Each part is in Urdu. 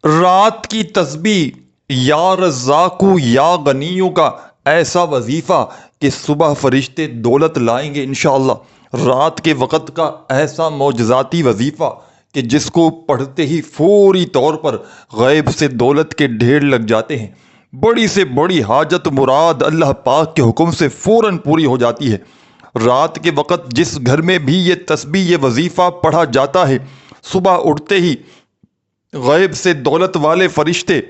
رات کی تسبیح یا رزاقو یا غنیوں کا ایسا وظیفہ کہ صبح فرشتے دولت لائیں گے انشاءاللہ۔ رات کے وقت کا ایسا معجزاتی وظیفہ کہ جس کو پڑھتے ہی فوری طور پر غیب سے دولت کے ڈھیر لگ جاتے ہیں۔ بڑی سے بڑی حاجت مراد اللہ پاک کے حکم سے فوراً پوری ہو جاتی ہے۔ رات کے وقت جس گھر میں بھی یہ تسبیح، یہ وظیفہ پڑھا جاتا ہے، صبح اٹھتے ہی غیب سے دولت والے فرشتے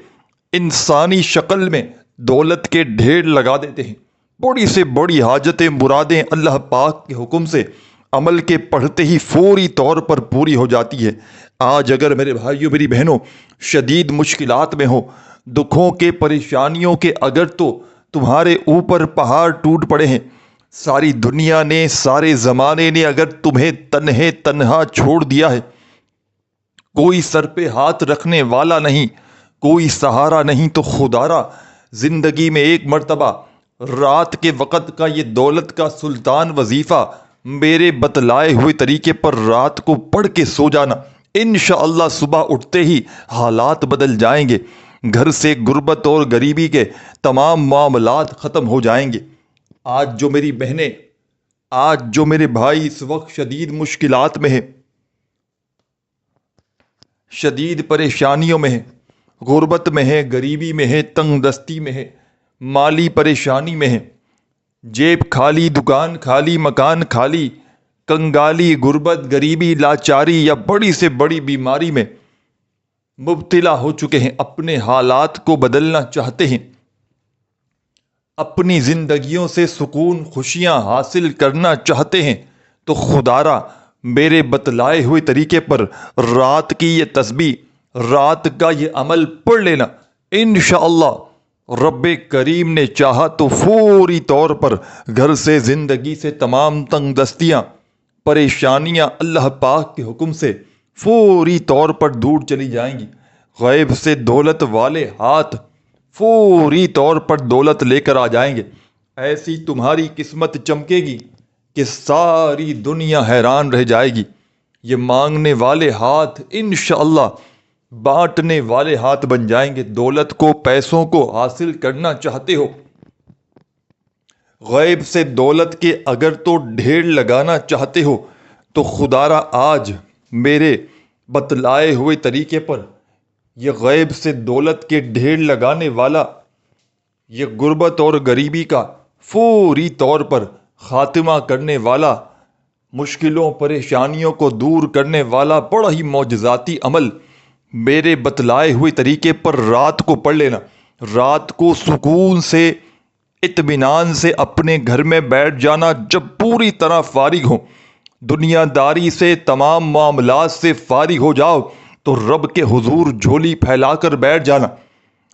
انسانی شکل میں دولت کے ڈھیر لگا دیتے ہیں۔ بڑی سے بڑی حاجتیں مرادیں اللہ پاک کے حکم سے عمل کے پڑھتے ہی فوری طور پر پوری ہو جاتی ہے۔ آج اگر میرے بھائیوں میری بہنوں شدید مشکلات میں ہو، دکھوں کے پریشانیوں کے اگر تو تمہارے اوپر پہاڑ ٹوٹ پڑے ہیں، ساری دنیا نے، سارے زمانے نے اگر تمہیں تنہا چھوڑ دیا ہے، کوئی سر پہ ہاتھ رکھنے والا نہیں، کوئی سہارا نہیں، تو خدارا زندگی میں ایک مرتبہ رات کے وقت کا یہ دولت کا سلطان وظیفہ میرے بتلائے ہوئے طریقے پر رات کو پڑھ کے سو جانا۔ انشاءاللہ صبح اٹھتے ہی حالات بدل جائیں گے، گھر سے غربت اور غریبی کے تمام معاملات ختم ہو جائیں گے۔ آج جو میری بہنیں، آج جو میرے بھائی اس وقت شدید مشکلات میں ہیں، شدید پریشانیوں میں ہے، غربت میں ہے، غریبی میں ہے، تنگ دستی میں ہے، مالی پریشانی میں ہے، جیب خالی، دکان خالی، مکان خالی، کنگالی، غربت، غریبی، لاچاری یا بڑی سے بڑی بیماری میں مبتلا ہو چکے ہیں، اپنے حالات کو بدلنا چاہتے ہیں، اپنی زندگیوں سے سکون، خوشیاں حاصل کرنا چاہتے ہیں، تو خدارا میرے بتلائے ہوئے طریقے پر رات کی یہ تسبیح، رات کا یہ عمل پڑھ لینا۔ انشاءاللہ رب کریم نے چاہا تو فوری طور پر گھر سے، زندگی سے تمام تنگ دستیاں، پریشانیاں اللہ پاک کے حکم سے فوری طور پر دور چلی جائیں گی۔ غیب سے دولت والے ہاتھ فوری طور پر دولت لے کر آ جائیں گے۔ ایسی تمہاری قسمت چمکے گی کہ ساری دنیا حیران رہ جائے گی۔ یہ مانگنے والے ہاتھ انشاءاللہ بانٹنے والے ہاتھ بن جائیں گے۔ دولت کو، پیسوں کو حاصل کرنا چاہتے ہو، غیب سے دولت کے اگر تو ڈھیر لگانا چاہتے ہو، تو خدارا آج میرے بتلائے ہوئے طریقے پر یہ غیب سے دولت کے ڈھیر لگانے والا، یہ غربت اور غریبی کا فوری طور پر خاتمہ کرنے والا، مشکلوں پریشانیوں کو دور کرنے والا بڑا ہی معجزاتی عمل میرے بتلائے ہوئے طریقے پر رات کو پڑھ لینا۔ رات کو سکون سے، اطمینان سے اپنے گھر میں بیٹھ جانا، جب پوری طرح فارغ ہو، دنیا داری سے، تمام معاملات سے فارغ ہو جاؤ، تو رب کے حضور جھولی پھیلا کر بیٹھ جانا۔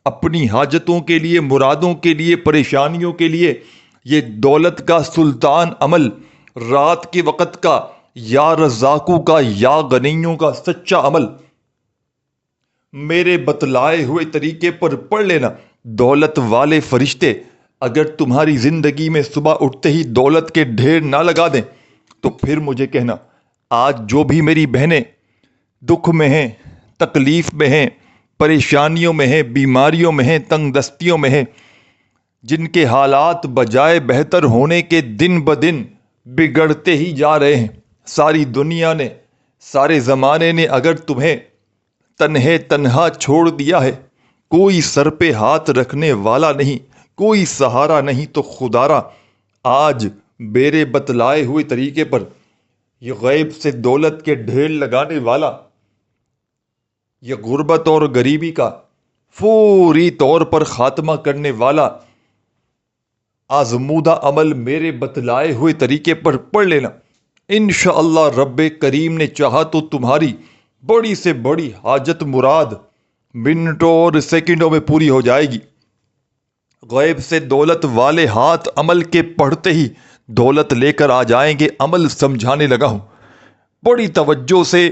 اپنی حاجتوں کے لیے، مرادوں کے لیے، پریشانیوں کے لیے یہ دولت کا سلطان عمل، رات کے وقت کا یا رزاقوں کا یا غنیوں کا سچا عمل میرے بتلائے ہوئے طریقے پر پڑھ لینا۔ دولت والے فرشتے اگر تمہاری زندگی میں صبح اٹھتے ہی دولت کے ڈھیر نہ لگا دیں، تو پھر مجھے کہنا۔ آج جو بھی میری بہنیں دکھ میں ہیں، تکلیف میں ہیں، پریشانیوں میں ہیں، بیماریوں میں ہیں، تنگ دستیوں میں ہیں، جن کے حالات بجائے بہتر ہونے کے دن بدن بگڑتے ہی جا رہے ہیں، ساری دنیا نے، سارے زمانے نے اگر تمہیں تنہا چھوڑ دیا ہے، کوئی سر پہ ہاتھ رکھنے والا نہیں، کوئی سہارا نہیں، تو خدارا آج میرے بتلائے ہوئے طریقے پر یہ غیب سے دولت کے ڈھیر لگانے والا، یہ غربت اور غریبی کا فوری طور پر خاتمہ کرنے والا آزمودہ عمل میرے بتلائے ہوئے طریقے پر پڑھ لینا۔ انشاءاللہ رب کریم نے چاہا تو تمہاری بڑی سے بڑی حاجت مراد منٹوں اور سیکنڈوں میں پوری ہو جائے گی۔ غیب سے دولت والے ہاتھ عمل کے پڑھتے ہی دولت لے کر آ جائیں گے۔ عمل سمجھانے لگا ہوں، بڑی توجہ سے،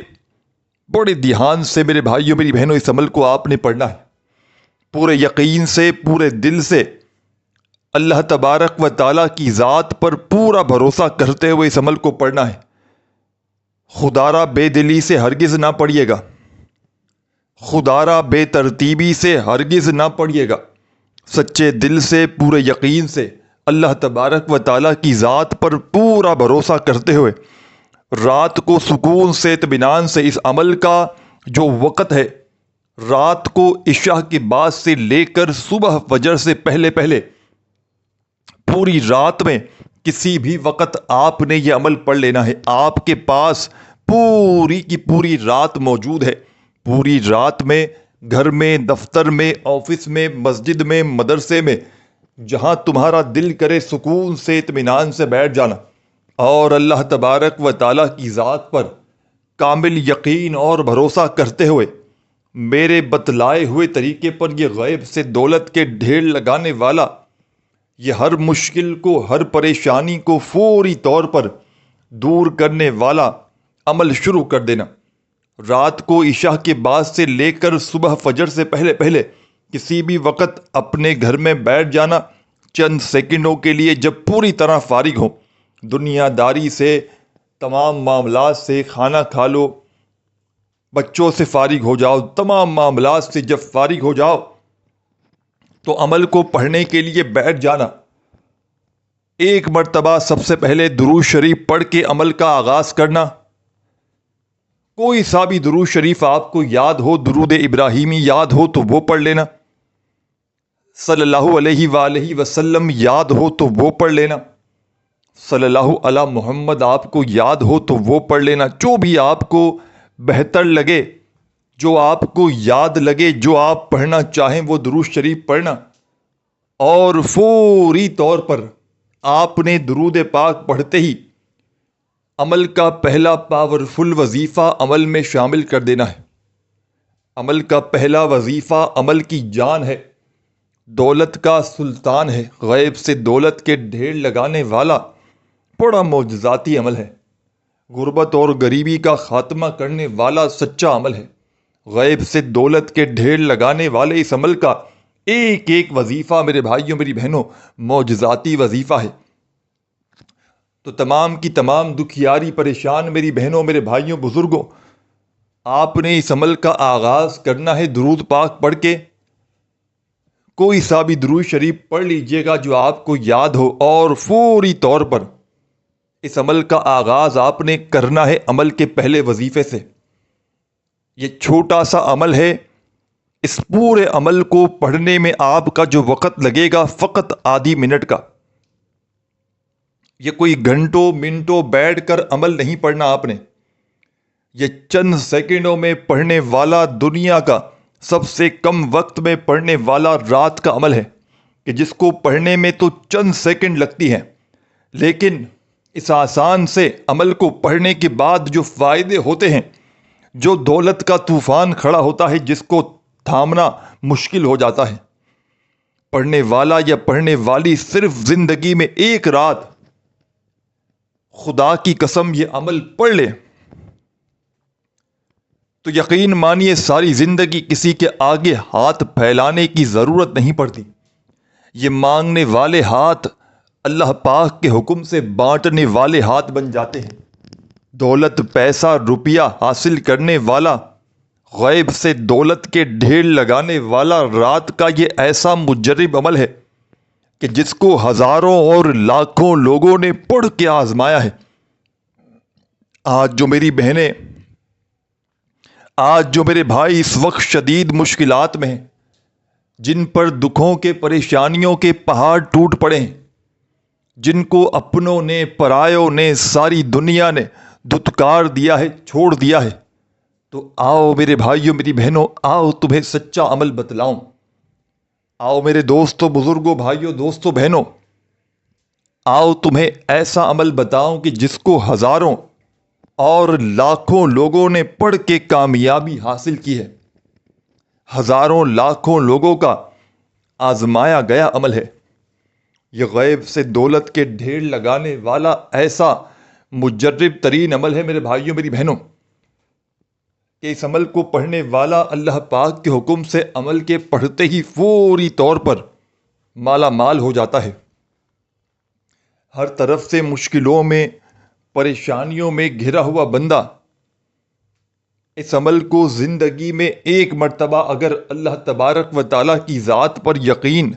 بڑے دھیان سے میرے بھائیوں میری بہنوں اس عمل کو آپ نے پڑھنا ہے، پورے یقین سے، پورے دل سے، اللہ تبارک و تعالیٰ کی ذات پر پورا بھروسہ کرتے ہوئے اس عمل کو پڑھنا ہے۔ خدارا بے دلی سے ہرگز نہ پڑھیے گا، خدارا بے ترتیبی سے ہرگز نہ پڑھیے گا، سچے دل سے پورے یقین سے اللہ تبارک و تعالیٰ کی ذات پر پورا بھروسہ کرتے ہوئے رات کو سکون سے اطمینان سے اس عمل کا جو وقت ہے، رات کو عشاء کے بعد سے لے کر صبح فجر سے پہلے پہلے پوری رات میں کسی بھی وقت آپ نے یہ عمل پڑھ لینا ہے۔ آپ کے پاس پوری کی پوری رات موجود ہے۔ پوری رات میں گھر میں، دفتر میں، آفس میں، مسجد میں، مدرسے میں، جہاں تمہارا دل کرے سکون سے اطمینان سے بیٹھ جانا اور اللہ تبارک و تعالیٰ کی ذات پر کامل یقین اور بھروسہ کرتے ہوئے میرے بتلائے ہوئے طریقے پر یہ غیب سے دولت کے ڈھیر لگانے والا، یہ ہر مشکل کو، ہر پریشانی کو فوری طور پر دور کرنے والا عمل شروع کر دینا۔ رات کو عشاء کے بعد سے لے کر صبح فجر سے پہلے پہلے کسی بھی وقت اپنے گھر میں بیٹھ جانا، چند سیکنڈوں کے لیے جب پوری طرح فارغ ہو، دنیا داری سے، تمام معاملات سے، کھانا کھا لو، بچوں سے فارغ ہو جاؤ، تمام معاملات سے جب فارغ ہو جاؤ تو عمل کو پڑھنے کے لیے بیٹھ جانا۔ ایک مرتبہ سب سے پہلے درود شریف پڑھ کے عمل کا آغاز کرنا۔ کوئی سا بھی درود شریف آپ کو یاد ہو، درود ابراہیمی یاد ہو تو وہ پڑھ لینا، صلی اللہ علیہ وآلہ وسلم یاد ہو تو وہ پڑھ لینا، صلی اللہ علی محمد آپ کو یاد ہو تو وہ پڑھ لینا۔ جو بھی آپ کو بہتر لگے، جو آپ کو یاد لگے، جو آپ پڑھنا چاہیں وہ درود شریف پڑھنا، اور فوری طور پر آپ نے درود پاک پڑھتے ہی عمل کا پہلا پاورفل وظیفہ عمل میں شامل کر دینا ہے۔ عمل کا پہلا وظیفہ عمل کی جان ہے، دولت کا سلطان ہے، غیب سے دولت کے ڈھیر لگانے والا بڑا معجزاتی عمل ہے، غربت اور غریبی کا خاتمہ کرنے والا سچا عمل ہے۔ غیب سے دولت کے ڈھیر لگانے والے اس عمل کا ایک ایک وظیفہ میرے بھائیوں میری بہنوں معجزاتی وظیفہ ہے۔ تو تمام کی تمام دکھیاری پریشان میری بہنوں، میرے بھائیوں، بزرگوں، آپ نے اس عمل کا آغاز کرنا ہے درود پاک پڑھ کے۔ کوئی سا بھی درود شریف پڑھ لیجئے گا جو آپ کو یاد ہو، اور فوری طور پر اس عمل کا آغاز آپ نے کرنا ہے عمل کے پہلے وظیفے سے۔ یہ چھوٹا سا عمل ہے، اس پورے عمل کو پڑھنے میں آپ کا جو وقت لگے گا فقط آدھی منٹ کا۔ یہ کوئی گھنٹوں منٹوں بیٹھ کر عمل نہیں پڑھنا آپ نے، یہ چند سیکنڈوں میں پڑھنے والا، دنیا کا سب سے کم وقت میں پڑھنے والا رات کا عمل ہے، کہ جس کو پڑھنے میں تو چند سیکنڈ لگتی ہیں، لیکن اس آسان سے عمل کو پڑھنے کے بعد جو فائدے ہوتے ہیں، جو دولت کا طوفان کھڑا ہوتا ہے جس کو تھامنا مشکل ہو جاتا ہے، پڑھنے والا یا پڑھنے والی صرف زندگی میں ایک رات خدا کی قسم یہ عمل پڑھ لے تو یقین مانیے ساری زندگی کسی کے آگے ہاتھ پھیلانے کی ضرورت نہیں پڑتی۔ یہ مانگنے والے ہاتھ اللہ پاک کے حکم سے بانٹنے والے ہاتھ بن جاتے ہیں۔ دولت، پیسہ، روپیہ حاصل کرنے والا، غیب سے دولت کے ڈھیر لگانے والا رات کا یہ ایسا مجرب عمل ہے کہ جس کو ہزاروں اور لاکھوں لوگوں نے پڑھ کے آزمایا ہے۔ آج جو میری بہنیں، آج جو میرے بھائی اس وقت شدید مشکلات میں ہیں، جن پر دکھوں کے، پریشانیوں کے پہاڑ ٹوٹ پڑے ہیں، جن کو اپنوں نے، پرایوں نے، ساری دنیا نے دھتکار دیا ہے، چھوڑ دیا ہے، تو آؤ میرے بھائیوں میری بہنوں، آؤ تمہیں سچا عمل بتلاؤں۔ آؤ میرے دوستوں، بزرگوں، بھائیوں، دوستوں، بہنوں، آؤ تمہیں ایسا عمل بتاؤں کہ جس کو ہزاروں اور لاکھوں لوگوں نے پڑھ کے کامیابی حاصل کی ہے، ہزاروں لاکھوں لوگوں کا آزمایا گیا عمل ہے۔ یہ غیب سے دولت کے ڈھیر لگانے والا ایسا مجرب ترین عمل ہے میرے بھائیوں میری بہنوں، کہ اس عمل کو پڑھنے والا اللہ پاک کے حکم سے عمل کے پڑھتے ہی فوری طور پر مالا مال ہو جاتا ہے۔ ہر طرف سے مشکلوں میں، پریشانیوں میں گھرا ہوا بندہ اس عمل کو زندگی میں ایک مرتبہ اگر اللہ تبارک و تعالیٰ کی ذات پر یقین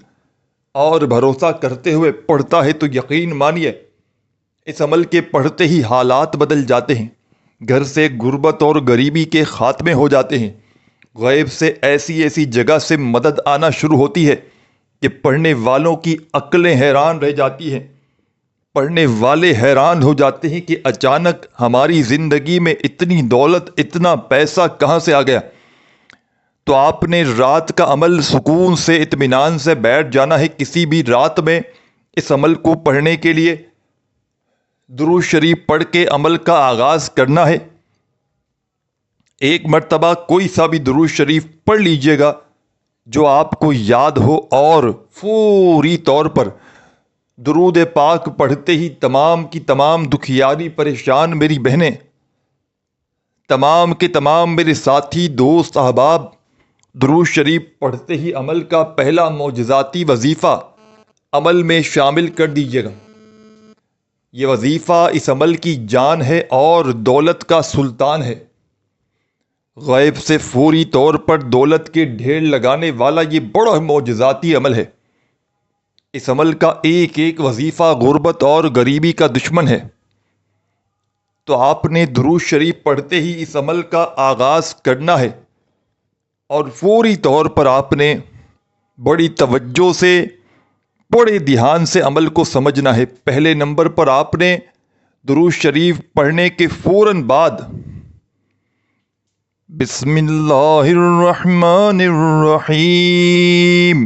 اور بھروسہ کرتے ہوئے پڑھتا ہے تو یقین مانیے اس عمل کے پڑھتے ہی حالات بدل جاتے ہیں، گھر سے غربت اور غریبی کے خاتمے ہو جاتے ہیں، غیب سے ایسی ایسی جگہ سے مدد آنا شروع ہوتی ہے کہ پڑھنے والوں کی عقلیں حیران رہ جاتی ہیں، پڑھنے والے حیران ہو جاتے ہیں کہ اچانک ہماری زندگی میں اتنی دولت اتنا پیسہ کہاں سے آ گیا۔ تو آپ نے رات کا عمل سکون سے اطمینان سے بیٹھ جانا ہے، کسی بھی رات میں اس عمل کو پڑھنے کے لیے درود شریف پڑھ کے عمل کا آغاز کرنا ہے۔ ایک مرتبہ کوئی سا بھی درود شریف پڑھ لیجئے گا جو آپ کو یاد ہو، اور فوری طور پر درود پاک پڑھتے ہی تمام کی تمام دکھیاری پریشان میری بہنیں، تمام کے تمام میرے ساتھی دوست احباب درود شریف پڑھتے ہی عمل کا پہلا معجزاتی وظیفہ عمل میں شامل کر دیجیے گا۔ یہ وظیفہ اس عمل کی جان ہے اور دولت کا سلطان ہے۔ غیب سے فوری طور پر دولت کے ڈھیر لگانے والا یہ بڑا معجزاتی عمل ہے۔ اس عمل کا ایک ایک وظیفہ غربت اور غریبی کا دشمن ہے۔ تو آپ نے درود شریف پڑھتے ہی اس عمل کا آغاز کرنا ہے، اور فوری طور پر آپ نے بڑی توجہ سے بڑے دھیان سے عمل کو سمجھنا ہے۔ پہلے نمبر پر آپ نے درود شریف پڑھنے کے فوراً بعد بسم اللہ الرحمن الرحیم،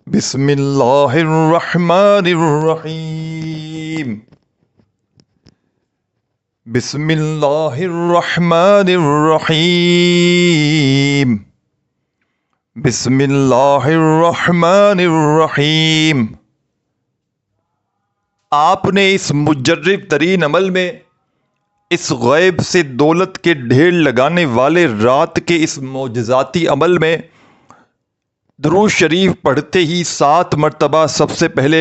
بسم اللہ الرحمن الرحیم، بسم اللہ الرحمن الرحیم، بسم اللہ الرحمن الرحیم۔ آپ نے اس مجرب ترین عمل میں، اس غیب سے دولت کے ڈھیر لگانے والے رات کے اس معجزاتی عمل میں درود شریف پڑھتے ہی 7 مرتبہ سب سے پہلے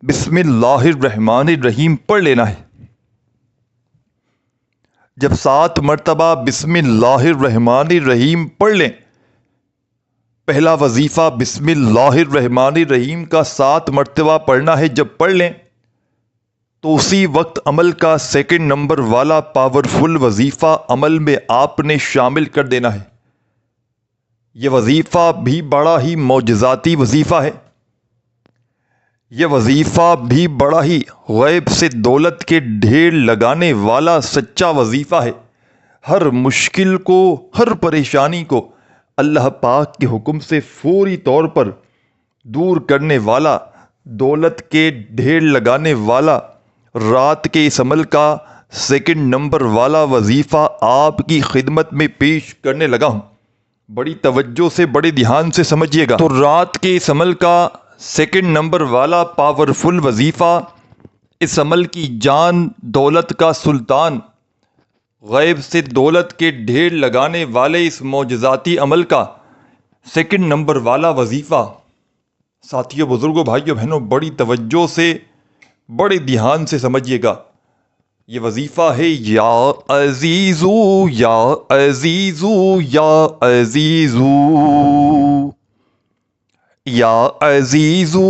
بسم اللہ الرحمن الرحیم پڑھ لینا ہے۔ جب 7 مرتبہ بسم اللہ الرحمن الرحیم پڑھ لیں، پہلا وظیفہ بسم اللہ الرحمن الرحیم کا 7 مرتبہ پڑھنا ہے۔ جب پڑھ لیں تو اسی وقت عمل کا سیکنڈ نمبر والا پاورفل وظیفہ عمل میں آپ نے شامل کر دینا ہے۔ یہ وظیفہ بھی بڑا ہی معجزاتی وظیفہ ہے، یہ وظیفہ بھی بڑا ہی غیب سے دولت کے ڈھیر لگانے والا سچا وظیفہ ہے۔ ہر مشکل کو، ہر پریشانی کو اللہ پاک کے حکم سے فوری طور پر دور کرنے والا، دولت کے ڈھیر لگانے والا رات کے اس عمل کا سیکنڈ نمبر والا وظیفہ آپ کی خدمت میں پیش کرنے لگا ہوں۔ بڑی توجہ سے بڑے دھیان سے سمجھیے گا۔ تو رات کے اس عمل کا سیکنڈ نمبر والا پاورفل وظیفہ، اس عمل کی جان، دولت کا سلطان، غیب سے دولت کے ڈھیر لگانے والے اس معجزاتی عمل کا سیکنڈ نمبر والا وظیفہ، ساتھیوں، بزرگوں، بھائیوں، بہنوں، بڑی توجہ سے بڑے دھیان سے سمجھیے گا۔ یہ وظیفہ ہے یا عزیزو یا عزیزو یا عزیزو یا عزیزو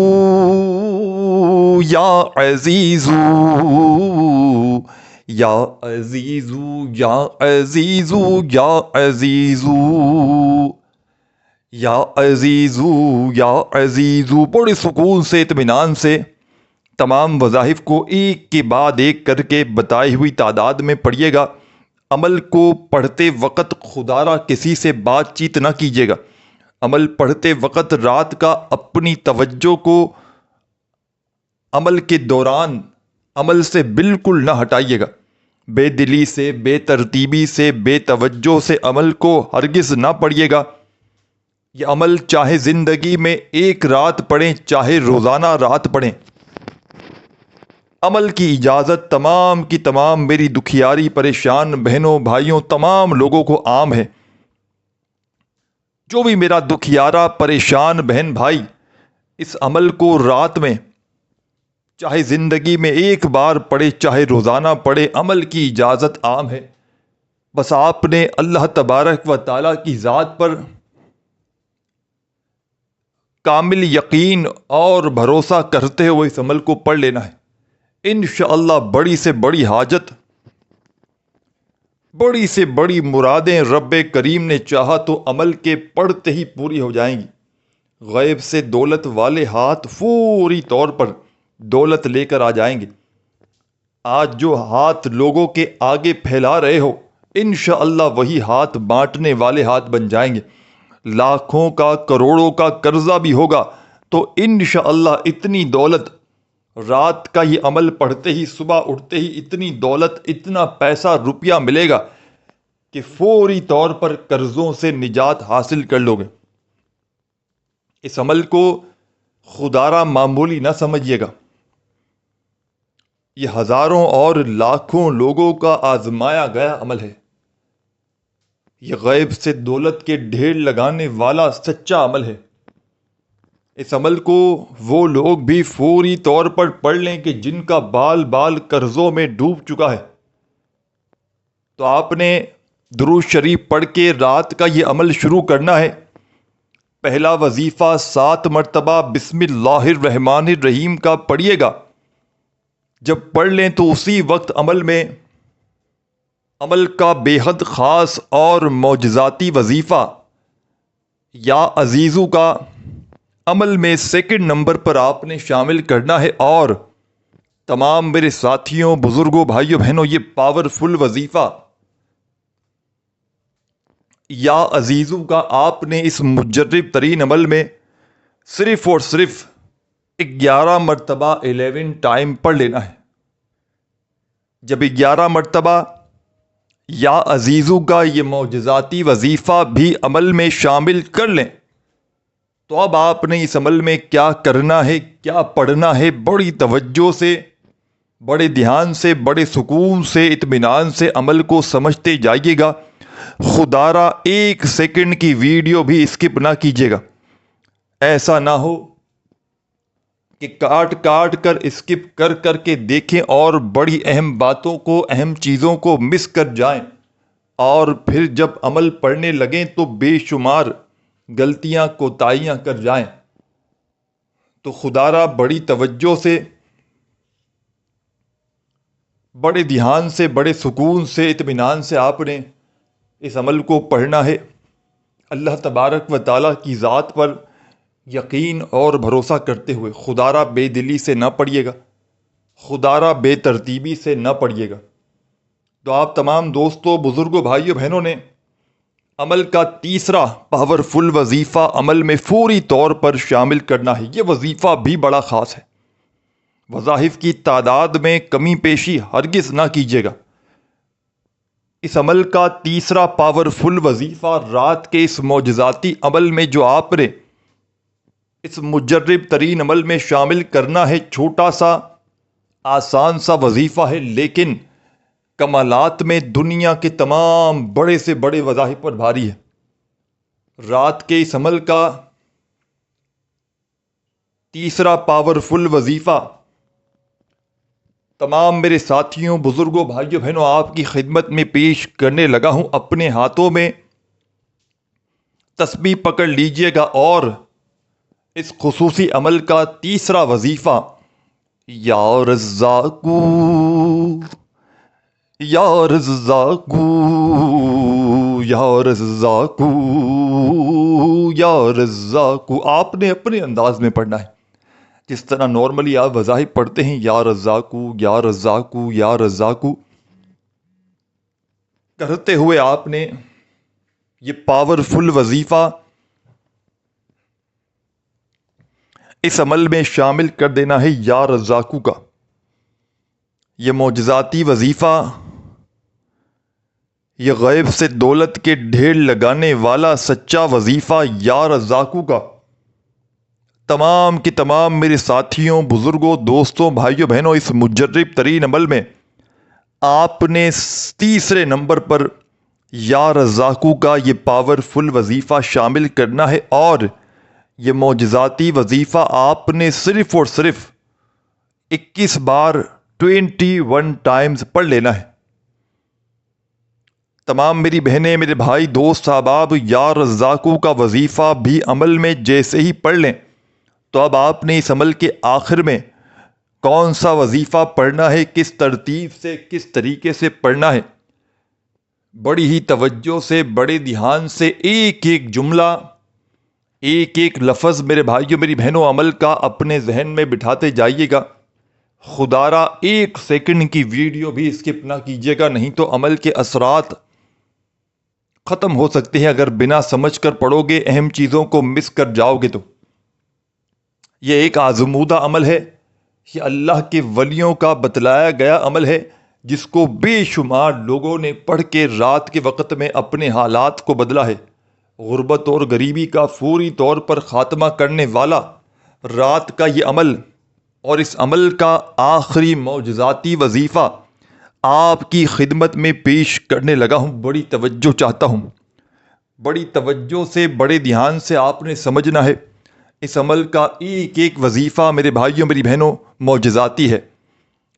یا عزیزو یا عزیزو یا عزیزو یا عزیزو یا عزیزو یا عزیزو۔ بڑے سکون سے اطمینان سے تمام وظائف کو ایک کے بعد ایک کر کے بتائی ہوئی تعداد میں پڑھیے گا۔ عمل کو پڑھتے وقت خدا را کسی سے بات چیت نہ کیجیے گا۔ عمل پڑھتے وقت رات کا اپنی توجہ کو عمل کے دوران عمل سے بالکل نہ ہٹائیے گا۔ بے دلی سے، بے ترتیبی سے، بے توجہ سے عمل کو ہرگز نہ پڑھیے گا۔ یہ عمل چاہے زندگی میں ایک رات پڑھیں، چاہے روزانہ رات پڑھیں، عمل کی اجازت تمام کی تمام میری دکھیاری پریشان بہنوں، بھائیوں، تمام لوگوں کو عام ہے۔ جو بھی میرا دکھیارا پریشان بہن بھائی اس عمل کو رات میں چاہے زندگی میں ایک بار پڑھے چاہے روزانہ پڑھے، عمل کی اجازت عام ہے۔ بس آپ نے اللہ تبارک و تعالیٰ کی ذات پر کامل یقین اور بھروسہ کرتے ہوئے اس عمل کو پڑھ لینا ہے۔ انشاءاللہ بڑی سے بڑی حاجت، بڑی سے بڑی مرادیں رب کریم نے چاہا تو عمل کے پڑھتے ہی پوری ہو جائیں گی۔ غیب سے دولت والے ہاتھ فوری طور پر دولت لے کر آ جائیں گے۔ آج جو ہاتھ لوگوں کے آگے پھیلا رہے ہو، انشاءاللہ وہی ہاتھ بانٹنے والے ہاتھ بن جائیں گے۔ لاکھوں کا کروڑوں کا قرضہ بھی ہوگا تو انشاءاللہ اتنی دولت، رات کا یہ عمل پڑھتے ہی صبح اٹھتے ہی اتنی دولت، اتنا پیسہ روپیہ ملے گا کہ فوری طور پر قرضوں سے نجات حاصل کر لو گے۔ اس عمل کو خدارہ معمولی نہ سمجھیے گا، یہ ہزاروں اور لاکھوں لوگوں کا آزمایا گیا عمل ہے۔ یہ غیب سے دولت کے ڈھیر لگانے والا سچا عمل ہے۔ اس عمل کو وہ لوگ بھی فوری طور پر پڑھ لیں کہ جن کا بال بال قرضوں میں ڈوب چکا ہے۔ تو آپ نے درود شریف پڑھ کے رات کا یہ عمل شروع کرنا ہے۔ پہلا وظیفہ 7 مرتبہ بسم اللہ الرحمن الرحیم کا پڑھیے گا۔ جب پڑھ لیں تو اسی وقت عمل کا بے حد خاص اور معجزاتی وظیفہ یا عزیزو کا عمل میں 2 نمبر پر آپ نے شامل کرنا ہے۔ اور تمام میرے ساتھیوں، بزرگوں، بھائیوں، بہنوں، یہ پاورفل وظیفہ یا عزیزو کا آپ نے اس مجرب ترین عمل میں صرف اور صرف 11 مرتبہ 11 ٹائم پڑھ لینا ہے۔ جب 11 مرتبہ یا عزیزو کا یہ معجزاتی وظیفہ بھی عمل میں شامل کر لیں تو اب آپ نے اس عمل میں کیا کرنا ہے، کیا پڑھنا ہے، بڑی توجہ سے، بڑے دھیان سے، بڑے سکون سے، اطمینان سے عمل کو سمجھتے جائیے گا۔ خدارہ 1 سیکنڈ کی ویڈیو بھی اسکپ نہ کیجیے گا۔ ایسا نہ ہو کہ کاٹ کر اسکپ کر کے دیکھیں اور بڑی اہم باتوں کو، اہم چیزوں کو مس کر جائیں، اور پھر جب عمل پڑھنے لگیں تو بے شمار غلطیاں، کوتاہیاں کر جائیں۔ تو خدارہ بڑی توجہ سے، بڑے دھیان سے، بڑے سکون سے، اطمینان سے آپ نے اس عمل کو پڑھنا ہے۔ اللہ تبارک و تعالیٰ کی ذات پر یقین اور بھروسہ کرتے ہوئے خدارہ بے دلی سے نہ پڑھیے گا، خدارہ بے ترتیبی سے نہ پڑھیے گا۔ تو آپ تمام دوستوں، بزرگوں، بھائیوں، بہنوں نے عمل کا تیسرا پاورفل وظیفہ عمل میں فوری طور پر شامل کرنا ہے۔ یہ وظیفہ بھی بڑا خاص ہے۔ وظائف کی تعداد میں کمی پیشی ہرگز نہ کیجیے گا۔ اس عمل کا تیسرا پاورفل وظیفہ رات کے اس معجزاتی عمل میں جو آپ نے اس مجرب ترین عمل میں شامل کرنا ہے، چھوٹا سا آسان سا وظیفہ ہے، لیکن کمالات میں دنیا کے تمام بڑے سے بڑے وظائف پر بھاری ہے۔ رات کے اس عمل کا تیسرا پاورفل وظیفہ تمام میرے ساتھیوں، بزرگوں، بھائیوں، بہنوں، آپ کی خدمت میں پیش کرنے لگا ہوں۔ اپنے ہاتھوں میں تسبیح پکڑ لیجئے گا اور اس خصوصی عمل کا تیسرا وظیفہ یا رزاقو یا رزاقو یا رزاقو یا رزاقو آپ نے اپنے انداز میں پڑھنا ہے، جس طرح نارملی آپ وظائف پڑھتے ہیں، یا رزاقو یا رزاقو یا رزاقو کرتے ہوئے آپ نے یہ پاورفل وظیفہ اس عمل میں شامل کر دینا ہے، یا رزاقو کا۔ یہ معجزاتی وظیفہ، یہ غیب سے دولت کے ڈھیر لگانے والا سچا وظیفہ یا رزاقو کا تمام کی تمام میرے ساتھیوں، بزرگوں، دوستوں، بھائیوں، بہنوں، اس مجرب ترین عمل میں آپ نے تیسرے نمبر پر یا رزاقو کا یہ پاورفل وظیفہ شامل کرنا ہے، اور یہ معجزاتی وظیفہ آپ نے صرف اور صرف 21 بار 21 ٹائمز پڑھ لینا ہے۔ تمام میری بہنیں، میرے بھائی، دوست، احباب، یا رزاقو کا وظیفہ بھی عمل میں جیسے ہی پڑھ لیں تو اب آپ نے اس عمل کے آخر میں کون سا وظیفہ پڑھنا ہے، کس ترتیب سے، کس طریقے سے پڑھنا ہے، بڑی ہی توجہ سے، بڑے دھیان سے ایک ایک جملہ، ایک ایک لفظ میرے بھائیوں، میری بہنوں، عمل کا اپنے ذہن میں بٹھاتے جائیے گا۔ خدا را 1 سیکنڈ کی ویڈیو بھی اسکپ نہ کیجیے گا، نہیں تو عمل کے اثرات ختم ہو سکتے ہیں اگر بنا سمجھ کر پڑھو گے، اہم چیزوں کو مس کر جاؤ گے تو۔ یہ ایک آزمودہ عمل ہے، یہ اللہ کے ولیوں کا بتلایا گیا عمل ہے، جس کو بے شمار لوگوں نے پڑھ کے رات کے وقت میں اپنے حالات کو بدلا ہے۔ غربت اور غریبی کا فوری طور پر خاتمہ کرنے والا رات کا یہ عمل، اور اس عمل کا آخری معجزاتی وظیفہ آپ کی خدمت میں پیش کرنے لگا ہوں۔ بڑی توجہ چاہتا ہوں، بڑی توجہ سے، بڑے دھیان سے آپ نے سمجھنا ہے۔ اس عمل کا ایک ایک وظیفہ میرے بھائیوں، میری بہنوں، معجزاتی ہے۔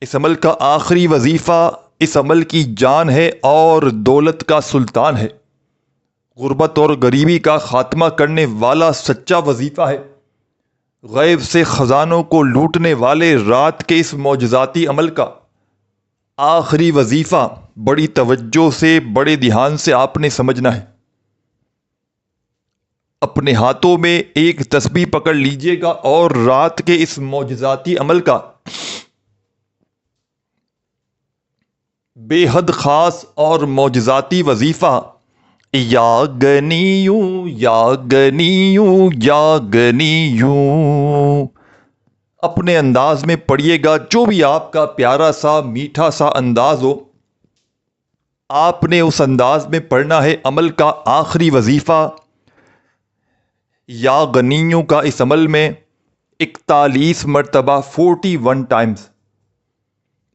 اس عمل کا آخری وظیفہ اس عمل کی جان ہے اور دولت کا سلطان ہے۔ غربت اور غریبی کا خاتمہ کرنے والا سچا وظیفہ ہے۔ غیب سے خزانوں کو لوٹنے والے رات کے اس معجزاتی عمل کا آخری وظیفہ بڑی توجہ سے، بڑے دھیان سے آپ نے سمجھنا ہے۔ اپنے ہاتھوں میں ایک تسبیح پکڑ لیجئے گا اور رات کے اس معجزاتی عمل کا بے حد خاص اور معجزاتی وظیفہ یا گنیو یا گنیو یا گنیو اپنے انداز میں پڑھیے گا، جو بھی آپ کا پیارا سا میٹھا سا انداز ہو، آپ نے اس انداز میں پڑھنا ہے۔ عمل کا آخری وظیفہ یا غنیوں کا اس عمل میں 41 مرتبہ 41 ٹائمز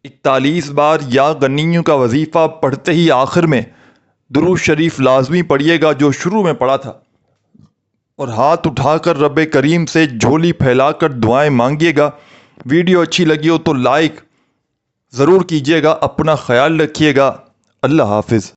41 بار یا غنیوں کا وظیفہ پڑھتے ہی آخر میں درود شریف لازمی پڑھیے گا جو شروع میں پڑھا تھا، اور ہاتھ اٹھا کر رب کریم سے جھولی پھیلا کر دعائیں مانگیے گا۔ ویڈیو اچھی لگی ہو تو لائک ضرور کیجیے گا۔ اپنا خیال رکھیے گا۔ اللہ حافظ۔